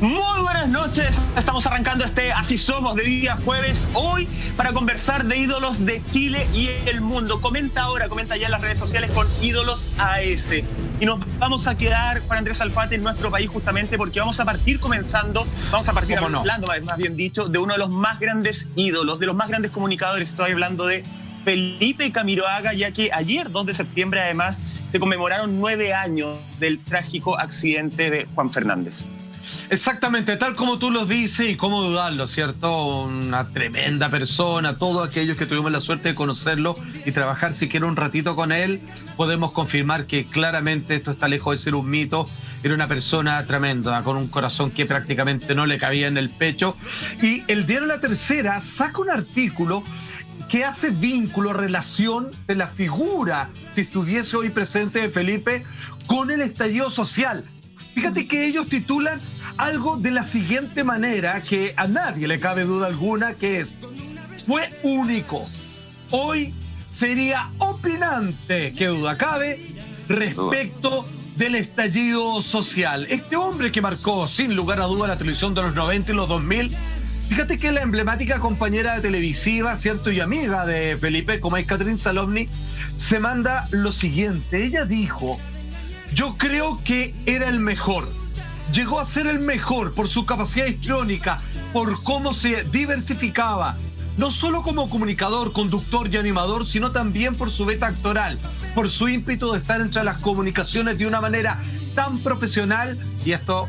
Muy buenas noches, estamos arrancando este Así Somos de día jueves, hoy para conversar de ídolos de Chile y el mundo. Comenta ya en las redes sociales con Ídolos AS. Y nos vamos a quedar, Juan Andrés Alfate, en nuestro país justamente porque vamos a partir hablando, más bien dicho, de uno de los más grandes ídolos, de los más grandes comunicadores. Estoy hablando de Felipe Camiroaga, ya que ayer, 2 de septiembre, además, se conmemoraron 9 años del trágico accidente de Juan Fernández. Exactamente, tal como tú lo dices y cómo dudarlo, ¿cierto? Una tremenda persona, todos aquellos que tuvimos la suerte de conocerlo y trabajar siquiera un ratito con él, podemos confirmar que claramente esto está lejos de ser un mito. Era una persona tremenda, con un corazón que prácticamente no le cabía en el pecho. Y el diario La Tercera saca un artículo que hace vínculo, relación de la figura, si estuviese hoy presente de Felipe, con el estallido social. Fíjate que ellos titulan algo de la siguiente manera, que a nadie le cabe duda alguna, que es: fue único. Hoy sería opinante, qué duda cabe, respecto del estallido social. Este hombre que marcó sin lugar a duda la televisión de los 90 y los 2000, fíjate que la emblemática compañera televisiva, ¿cierto?, y amiga de Felipe, como es Catherine Salomni, se manda lo siguiente. Ella dijo: yo creo que era el mejor. Llegó a ser el mejor por su capacidad histriónica, por cómo se diversificaba, no solo como comunicador, conductor y animador, sino también por su beta actoral, por su ímpetu de estar entre las comunicaciones de una manera tan profesional, y esto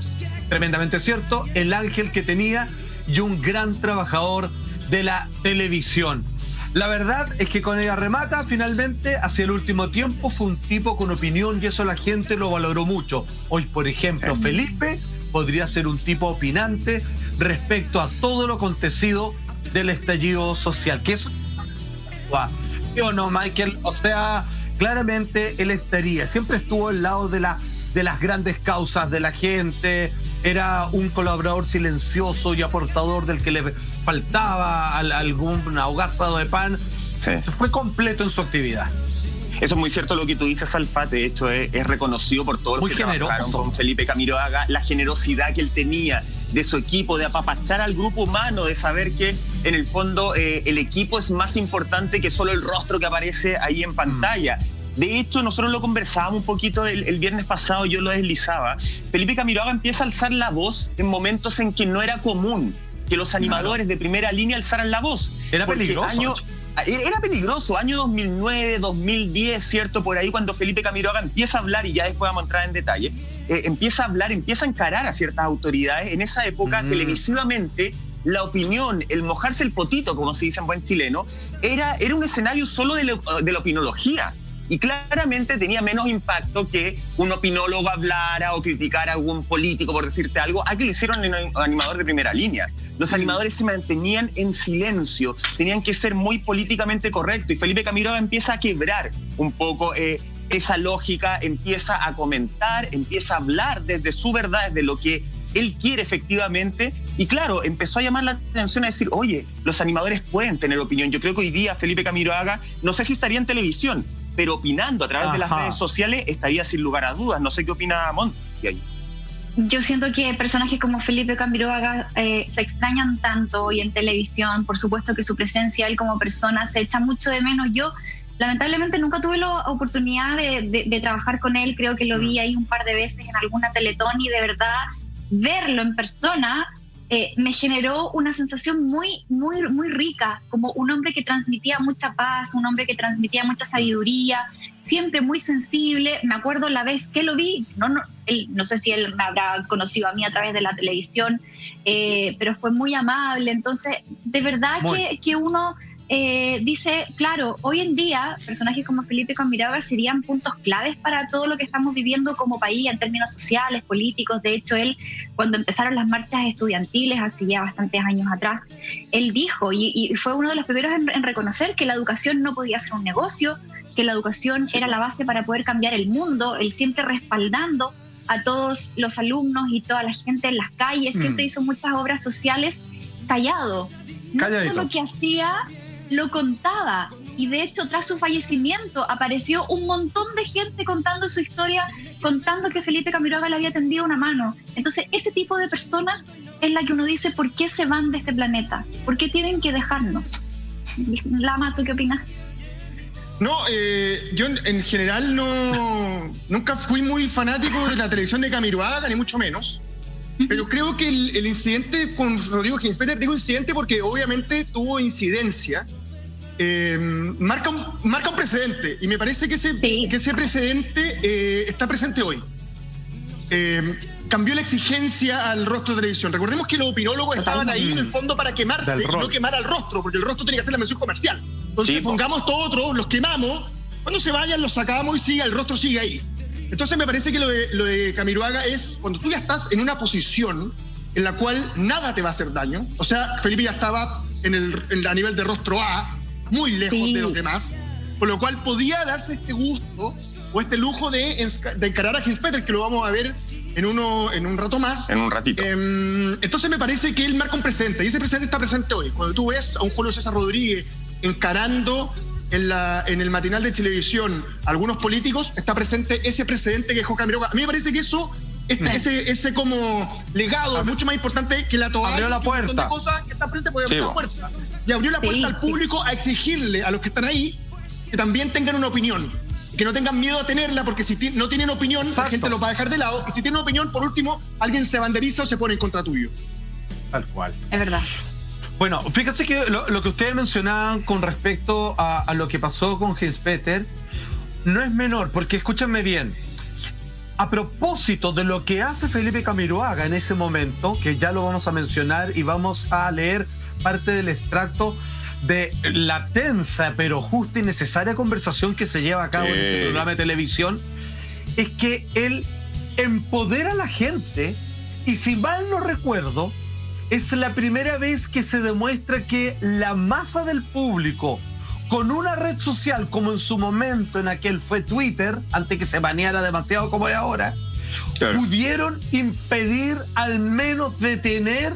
tremendamente cierto, el ángel que tenía y un gran trabajador de la televisión. La verdad es que con ella remata, finalmente, hacia el último tiempo, fue un tipo con opinión y eso la gente lo valoró mucho. Hoy, por ejemplo, Felipe podría ser un tipo opinante respecto a todo lo acontecido del estallido social. ¿Qué es? ¿Sí o no, Michael? O sea, claramente él siempre estuvo al lado de las grandes causas de la gente. Era un colaborador silencioso y aportador del que le faltaba algún ahogazado de pan. Sí. Fue completo en su actividad. Eso es muy cierto lo que tú dices, Alfate. De hecho, es reconocido por todos los que trabajaron con Felipe Camiroaga, la generosidad que él tenía de su equipo, de apapachar al grupo humano, de saber que en el fondo el equipo es más importante que solo el rostro que aparece ahí en pantalla. De hecho, nosotros lo conversábamos un poquito el viernes pasado, yo lo deslizaba. Felipe Camiroaga empieza a alzar la voz en momentos en que no era común que los animadores de primera línea alzaran la voz. Era peligroso. Era peligroso, año 2009, 2010, ¿cierto? Por ahí cuando Felipe Camiroaga empieza a hablar, y ya después vamos a entrar en detalle, empieza a hablar, empieza a encarar a ciertas autoridades. En esa época, televisivamente, la opinión, el mojarse el potito, como se dice en buen chileno, era un escenario solo de la opinología. Y claramente tenía menos impacto que un opinólogo hablara o criticara a algún político, por decirte algo, a que lo hicieron un animador de primera línea. Los animadores se mantenían en silencio, tenían que ser muy políticamente correctos, y Felipe Camiroaga empieza a quebrar un poco esa lógica, empieza a comentar, empieza a hablar desde su verdad, desde lo que él quiere efectivamente, y claro, empezó a llamar la atención a decir: oye, los animadores pueden tener opinión. Yo creo que hoy día Felipe Camiroaga, no sé si estaría en televisión, pero opinando a través de las redes sociales estaría sin lugar a dudas. No sé qué opina Monty ahí. Yo siento que personajes como Felipe Camiroaga se extrañan tanto hoy en televisión. Por supuesto que su presencia, él como persona, se echa mucho de menos. Yo lamentablemente nunca tuve la oportunidad de trabajar con él. Creo que lo vi ahí un par de veces en alguna Teletón, y de verdad verlo en persona me generó una sensación muy, muy, muy rica, como un hombre que transmitía mucha paz, un hombre que transmitía mucha sabiduría, siempre muy sensible. Me acuerdo la vez que lo vi, no sé si él me habrá conocido a mí a través de la televisión, pero fue muy amable. Entonces, de verdad que uno dice, claro, hoy en día personajes como Felipe Camiroaga serían puntos claves para todo lo que estamos viviendo como país en términos sociales, políticos. De hecho, él, cuando empezaron las marchas estudiantiles hace ya bastantes años atrás, él dijo, y fue uno de los primeros en reconocer, que la educación no podía ser un negocio, que la educación era la base para poder cambiar el mundo. Él siempre respaldando a todos los alumnos y toda la gente en las calles, siempre hizo muchas obras sociales callado. No todo lo que hacía lo contaba, y de hecho tras su fallecimiento apareció un montón de gente contando su historia contando que Felipe Camiroaga le había tendido una mano. Entonces, ese tipo de personas es la que uno dice, ¿por qué se van de este planeta? ¿Por qué tienen que dejarnos? Lama, ¿tú qué opinas? No, yo en general nunca fui muy fanático de la televisión de Camiroaga, ni mucho menos. Pero creo que el incidente con Rodrigo Ginspeter, digo incidente porque obviamente tuvo incidencia, marca un precedente. Y me parece que ese precedente está presente hoy. Cambió la exigencia al rostro de televisión. Recordemos que los opinólogos estaban ahí en el fondo para quemarse y no quemar al rostro, porque el rostro tiene que hacer la mención comercial. Entonces pongamos todos otros, los quemamos, cuando se vayan los sacamos y el rostro sigue ahí. Entonces me parece que lo de Camiroaga es cuando tú ya estás en una posición en la cual nada te va a hacer daño. O sea, Felipe ya estaba a nivel de rostro A, muy lejos de los demás, por lo cual podía darse este gusto o este lujo de encarar a Ginspeter, que lo vamos a ver en un rato más. En un ratito. Entonces me parece que él marca un presente, y ese presente está presente hoy. Cuando tú ves a un Julio César Rodríguez encarando en el matinal de televisión a algunos políticos, está presente ese precedente que dejó Camiroaga. A mí me parece que eso, ese como legado es mucho más importante que la toalla. Abrió la puerta. Un montón de cosas que están presentes por la puerta. Y abrió la puerta al público a exigirle a los que están ahí que también tengan una opinión. Que no tengan miedo a tenerla, porque si no tienen opinión, la gente los va a dejar de lado. Y si tienen opinión, por último, alguien se banderiza o se pone en contra tuyo. Tal cual. Es verdad. Bueno, fíjense que lo que ustedes mencionaban con respecto a lo que pasó con Ginspeter no es menor, porque escúchenme bien. A propósito de lo que hace Felipe Camiroaga en ese momento, que ya lo vamos a mencionar y vamos a leer parte del extracto de la tensa pero justa y necesaria conversación que se lleva a cabo en este programa de televisión, es que él empodera a la gente y, si mal no recuerdo, es la primera vez que se demuestra que la masa del público, con una red social como en su momento en aquel fue Twitter, antes que se baneara demasiado como es ahora, pudieron impedir, al menos detener,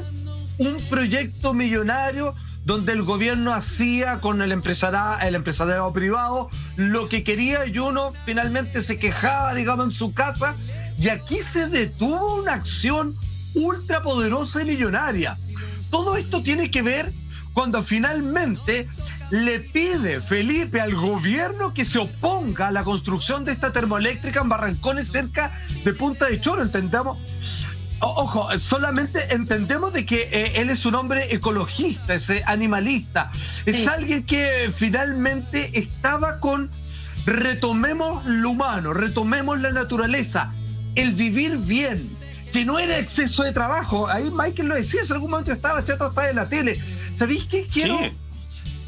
un proyecto millonario donde el gobierno hacía con el empresariado privado lo que quería, y uno finalmente se quejaba, digamos, en su casa, y aquí se detuvo una acción ultrapoderosa y millonaria. Todo esto tiene que ver cuando finalmente le pide Felipe al gobierno que se oponga a la construcción de esta termoeléctrica en Barrancones, cerca de Punta de Choro. Entendamos, ojo, solamente entendemos de que él es un hombre ecologista, es animalista, es alguien que finalmente estaba con retomemos lo humano, retomemos la naturaleza, el vivir bien, que no era exceso de trabajo. Ahí Michael lo decía, en algún momento estaba chato hasta en la tele. ¿Sabéis qué? Quiero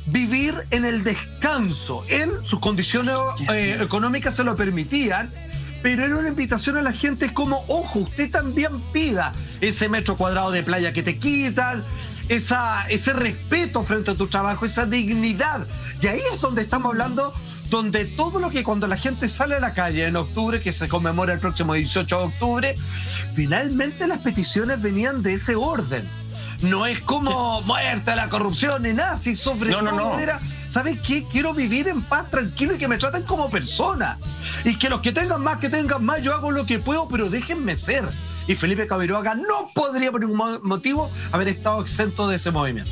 vivir en el descanso. Él, sus condiciones económicas se lo permitían, pero era una invitación a la gente como, ojo, usted también pida ese metro cuadrado de playa que te quitan, ese respeto frente a tu trabajo, esa dignidad. Y ahí es donde estamos hablando, donde todo lo que cuando la gente sale a la calle en octubre, que se conmemora el próximo 18 de octubre, finalmente las peticiones venían de ese orden. No es como muerte a la corrupción ni nada, si sobre todo era, ¿sabes qué? Quiero vivir en paz, tranquilo, y que me traten como persona. Y que los que tengan más, yo hago lo que puedo, pero déjenme ser. Y Felipe Camiroaga no podría por ningún motivo haber estado exento de ese movimiento.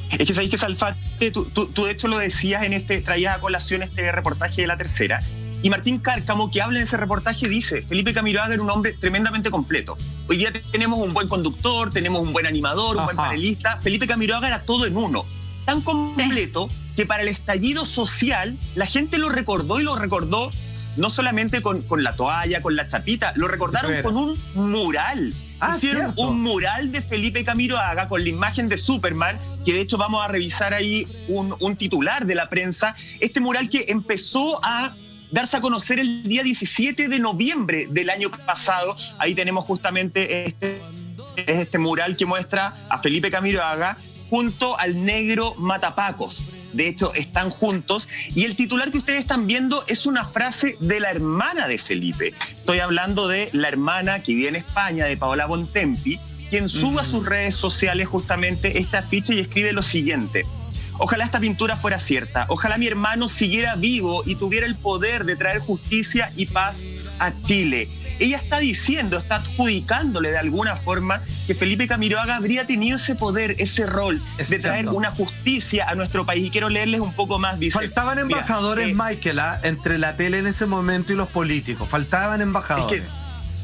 Es que sabéis que, Salfate, tú de hecho lo decías traías a colación este reportaje de La Tercera, y Martín Cárcamo, que habla en ese reportaje, dice: Felipe Camiroaga era un hombre tremendamente completo. Hoy día tenemos un buen conductor, tenemos un buen animador, un buen panelista. Felipe Camiroaga era todo en uno. Tan completo que para el estallido social la gente lo recordó, y lo recordó no solamente con la toalla, con la chapita, lo recordaron con un mural. Hicieron un mural de Felipe Camiroaga con la imagen de Superman, que de hecho vamos a revisar ahí un titular de la prensa. Este mural que empezó a darse a conocer el día 17 de noviembre del año pasado. Ahí tenemos justamente este mural que muestra a Felipe Camiroaga junto al negro Matapacos. De hecho, están juntos, y el titular que ustedes están viendo es una frase de la hermana de Felipe. Estoy hablando de la hermana que vive en España, de Paola Bontempi, quien sube a sus redes sociales justamente esta afiche y escribe lo siguiente: ojalá esta pintura fuera cierta, ojalá mi hermano siguiera vivo y tuviera el poder de traer justicia y paz a Chile. ella está diciendo, está adjudicándole de alguna forma que Felipe Camiroaga habría tenido ese poder, ese rol de traer una justicia a nuestro país. Y quiero leerles un poco más. Dice, faltaban embajadores, Michael, entre la tele en ese momento y los políticos. Faltaban embajadores.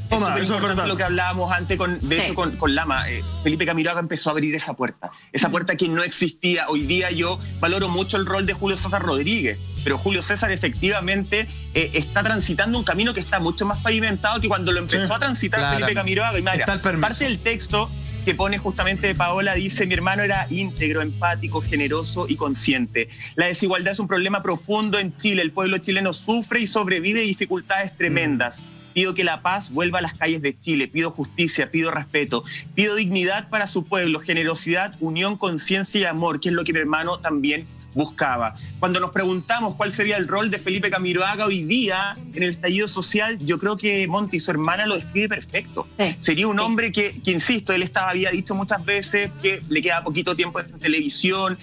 Eso es lo que hablábamos antes con Lama. Felipe Camiroaga empezó a abrir esa puerta que no existía. Hoy día yo valoro mucho el rol de Julio César Rodríguez, pero Julio César efectivamente está transitando un camino que está mucho más pavimentado que cuando lo empezó a transitar Felipe Camiroaga. Y mira, parte del texto que pone justamente Paola dice: mi hermano era íntegro, empático, generoso y consciente. La desigualdad es un problema profundo en Chile. El pueblo chileno sufre y sobrevive dificultades tremendas. Pido que la paz vuelva a las calles de Chile, pido justicia, pido respeto, pido dignidad para su pueblo, generosidad, unión, conciencia y amor, que es lo que mi hermano también buscaba. Cuando nos preguntamos cuál sería el rol de Felipe Camiroaga hoy día en el estallido social, yo creo que Monty, su hermana, lo describe perfecto. Sería un hombre que, insisto, él había dicho muchas veces que le queda poquito tiempo en televisión.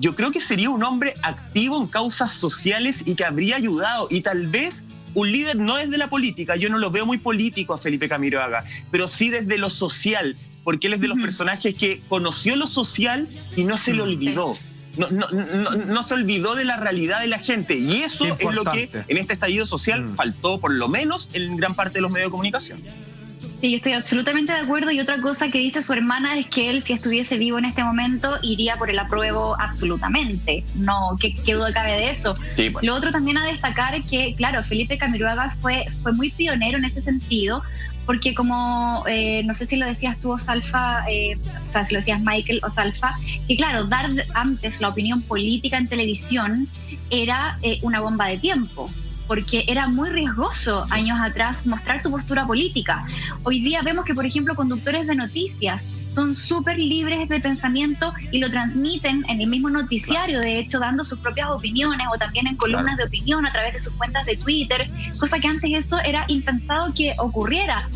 Yo creo que sería un hombre activo en causas sociales y que habría ayudado, y tal vez un líder no desde la política. Yo no lo veo muy político a Felipe Camiroaga, pero sí desde lo social, porque él es de los personajes que conoció lo social y no se lo olvidó. No se olvidó de la realidad de la gente, y eso es lo que en este estallido social faltó, por lo menos en gran parte de los medios de comunicación. Sí, yo estoy absolutamente de acuerdo. Y otra cosa que dice su hermana es que él, si estuviese vivo en este momento, iría por el apruebo absolutamente. No, ¿qué duda cabe de eso? Sí, bueno. Lo otro también a destacar es que, claro, Felipe Camiroaga fue muy pionero en ese sentido, porque como, no sé si lo decías tú, Osalfa, o sea, si lo decías Michael Osalfa, que claro, dar antes la opinión política en televisión era una bomba de tiempo, porque era muy riesgoso años atrás mostrar tu postura política. Hoy día vemos que, por ejemplo, conductores de noticias son súper libres de pensamiento y lo transmiten en el mismo noticiario, de hecho, dando sus propias opiniones, o también en columnas de opinión a través de sus cuentas de Twitter, cosa que antes eso era impensado que ocurriera.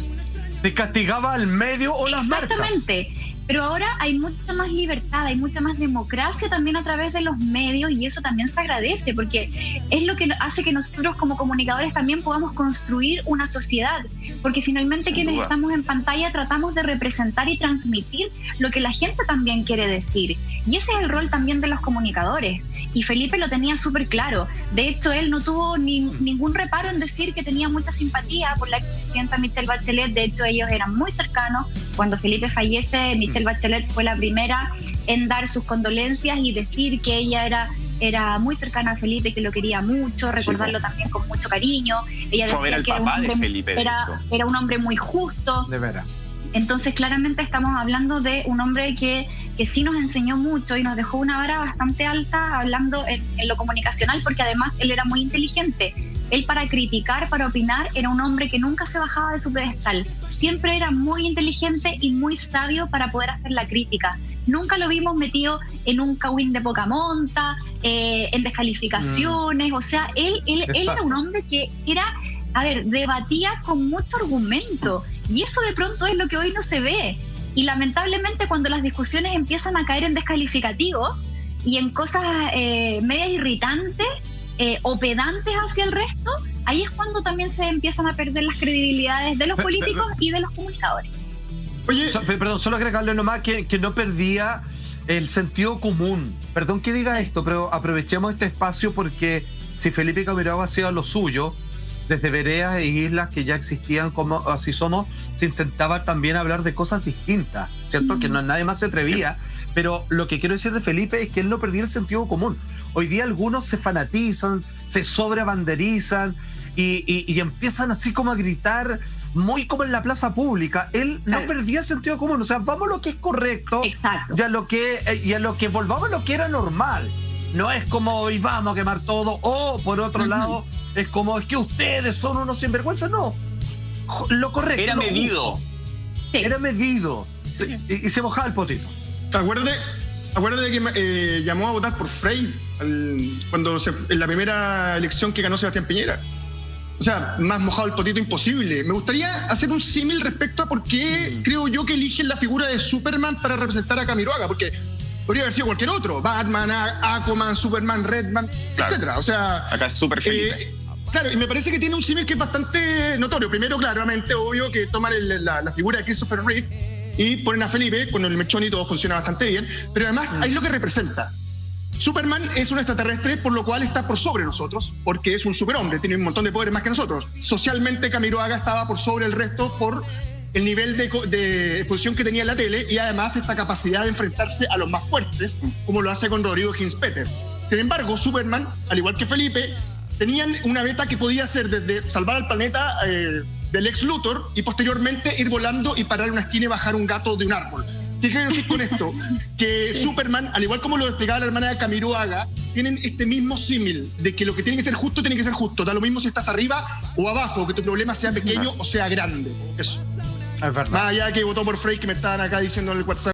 Se castigaba al medio o las marcas. Exactamente. Pero ahora hay mucha más libertad, hay mucha más democracia también a través de los medios, y eso también se agradece, porque es lo que hace que nosotros como comunicadores también podamos construir una sociedad, porque finalmente quienes estamos en pantalla tratamos de representar y transmitir lo que la gente también quiere decir, y ese es el rol también de los comunicadores, y Felipe lo tenía súper claro. De hecho, él no tuvo ningún reparo en decir que tenía mucha simpatía por la expresidenta Michelle Bachelet. De hecho, ellos eran muy cercanos. Cuando Felipe fallece, Michelle Bachelet fue la primera en dar sus condolencias y decir que ella era muy cercana a Felipe, que lo quería mucho, recordarlo también con mucho cariño. Ella decía que era un hombre muy justo. De veras. Entonces, claramente estamos hablando de un hombre que sí nos enseñó mucho y nos dejó una vara bastante alta hablando en lo comunicacional, porque además él era muy inteligente. Él, para criticar, para opinar, era un hombre que nunca se bajaba de su pedestal. Siempre era muy inteligente y muy sabio para poder hacer la crítica. Nunca lo vimos metido en un cagüín de poca monta, en descalificaciones. O sea, él era un hombre que debatía con mucho argumento. Y eso de pronto es lo que hoy no se ve. Y lamentablemente, cuando las discusiones empiezan a caer en descalificativos y en cosas medias irritantes o pedantes hacia el resto, ahí es cuando también se empiezan a perder las credibilidades de los políticos y de los comunicadores. Oye, perdón, solo agregarle nomás que no perdía el sentido común. Perdón que diga esto, pero aprovechemos este espacio, porque si Felipe Camiroaga hacía lo suyo, desde veredas e islas que ya existían como Así Somos, se intentaba también hablar de cosas distintas, ¿cierto? Que nadie más se atrevía. Pero lo que quiero decir de Felipe es que él no perdía el sentido común. Hoy día algunos se fanatizan, se sobrebanderizan y empiezan así como a gritar, muy como en la plaza pública. Él no perdía el sentido común. O sea, vamos a lo que es correcto. Exacto. Y a lo que volvamos a lo que era normal. No es como hoy vamos a quemar todo, o por otro lado es como es que ustedes son unos sinvergüenzas. No, lo correcto. Era medido. Era medido. Y se mojaba el potito. Acuérdate que llamó a votar por Frey en la primera elección que ganó Sebastián Piñera. O sea, más mojado el potito imposible. Me gustaría hacer un símil respecto a por qué creo yo que eligen la figura de Superman para representar a Camiroaga, porque podría haber sido cualquier otro, Batman, Aquaman, Superman, Redman, etcétera. O sea, acá es Super Felipe. Claro, y me parece que tiene un símil que es bastante notorio. Primero, claramente, obvio que toman la figura de Christopher Reeve y ponen a Felipe con el mechón y todo funciona bastante bien. Pero además, ahí es lo que representa. Superman es un extraterrestre, por lo cual está por sobre nosotros, porque es un superhombre, tiene un montón de poderes más que nosotros. Socialmente, Camiroaga estaba por sobre el resto por el nivel de exposición que tenía en la tele y además esta capacidad de enfrentarse a los más fuertes, como lo hace con Rodrigo Hinspeter. Sin embargo, Superman, al igual que Felipe, tenían una beta que podía ser desde salvar al planeta del ex Luthor y posteriormente ir volando y parar en una esquina y bajar un gato de un árbol. ¿Qué quiero decir con esto? Que Superman, al igual como lo explicaba la hermana de Camiroaga, tienen este mismo símil de que lo que tiene que ser justo, tiene que ser justo. Da lo mismo si estás arriba o abajo, que tu problema sea pequeño o sea grande. Eso. Es verdad. Más allá que votó por Frey, que me estaban acá diciendo en el WhatsApp.